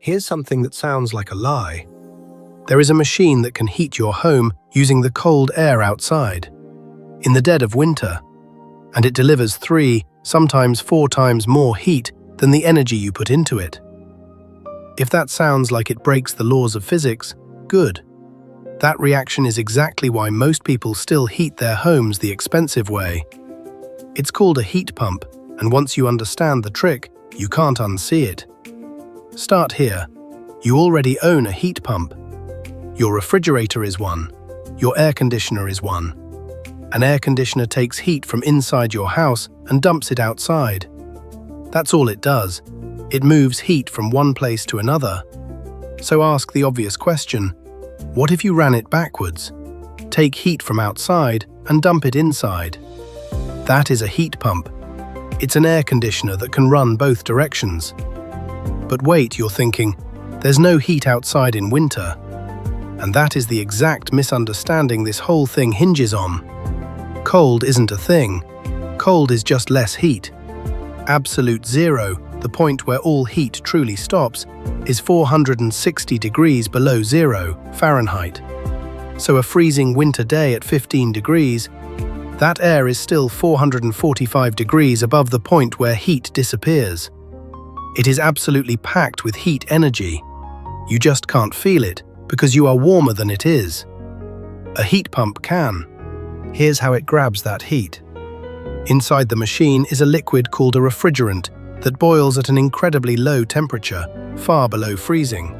Here's something that sounds like a lie. There is a machine that can heat your home using the cold air outside, in the dead of winter, and it delivers 3, sometimes 4 times more heat than the energy you put into it. If that sounds like it breaks the laws of physics, good. That reaction is exactly why most people still heat their homes the expensive way. It's called a heat pump, and once you understand the trick, you can't unsee it. Start here. You already own a heat pump. Your refrigerator is one. Your air conditioner is one. An air conditioner takes heat from inside your house and dumps it outside. That's all it does. It moves heat from one place to another. So ask the obvious question, what if you ran it backwards? Take heat from outside and dump it inside. That is a heat pump. It's an air conditioner that can run both directions. But wait, you're thinking, there's no heat outside in winter. And that is the exact misunderstanding this whole thing hinges on. Cold isn't a thing. Cold is just less heat. Absolute zero, the point where all heat truly stops, is 460 degrees below zero Fahrenheit. So a freezing winter day at 15 degrees, that air is still 445 degrees above the point where heat disappears. It is absolutely packed with heat energy. You just can't feel it because you are warmer than it is. A heat pump can. Here's how it grabs that heat. Inside the machine is a liquid called a refrigerant that boils at an incredibly low temperature, far below freezing.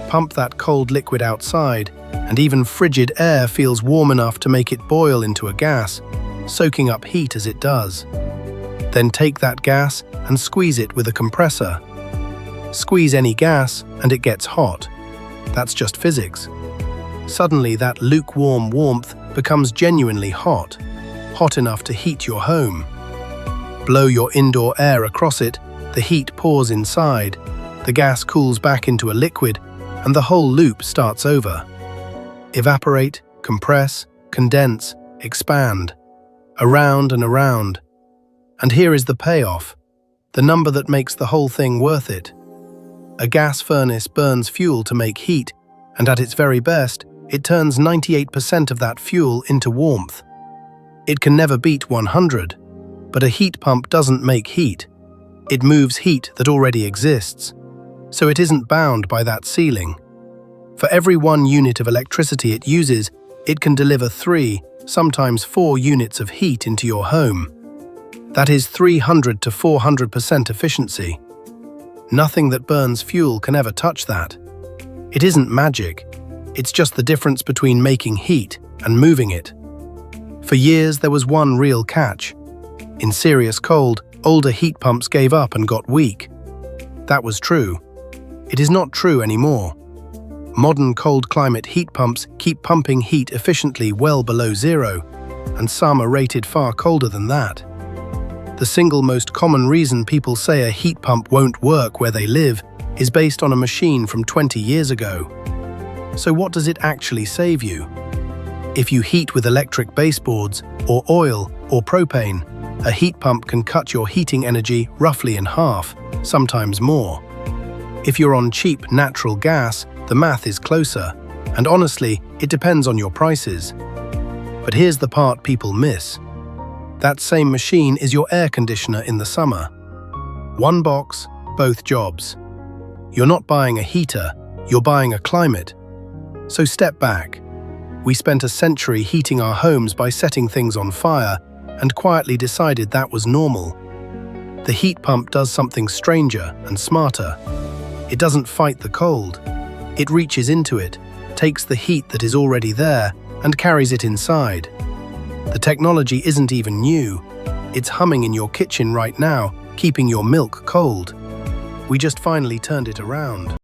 Pump that cold liquid outside, and even frigid air feels warm enough to make it boil into a gas, soaking up heat as it does. Then take that gas and squeeze it with a compressor. Squeeze any gas and it gets hot. That's just physics. Suddenly that lukewarm warmth becomes genuinely hot, hot enough to heat your home. Blow your indoor air across it, the heat pours inside, the gas cools back into a liquid, and the whole loop starts over. Evaporate, compress, condense, expand, around and around. And here is the payoff, the number that makes the whole thing worth it. A gas furnace burns fuel to make heat, and at its very best, it turns 98% of that fuel into warmth. It can never beat 100, but a heat pump doesn't make heat. It moves heat that already exists, so it isn't bound by that ceiling. For every 1 unit of electricity it uses, it can deliver 3, sometimes 4 units of heat into your home. That is 300 to 400% efficiency. Nothing that burns fuel can ever touch that. It isn't magic. It's just the difference between making heat and moving it. For years, there was one real catch. In serious cold, older heat pumps gave up and got weak. That was true. It is not true anymore. Modern cold climate heat pumps keep pumping heat efficiently well below zero, and some are rated far colder than that. The single most common reason people say a heat pump won't work where they live is based on a machine from 20 years ago. So what does it actually save you? If you heat with electric baseboards, or oil, or propane, a heat pump can cut your heating energy roughly in half, sometimes more. If you're on cheap natural gas, the math is closer, and honestly, it depends on your prices. But here's the part people miss. That same machine is your air conditioner in the summer. One box, both jobs. You're not buying a heater, you're buying a climate. So step back. We spent a century heating our homes by setting things on fire and quietly decided that was normal. The heat pump does something stranger and smarter. It doesn't fight the cold. It reaches into it, takes the heat that is already there, and carries it inside. The technology isn't even new. It's humming in your kitchen right now, keeping your milk cold. We just finally turned it around.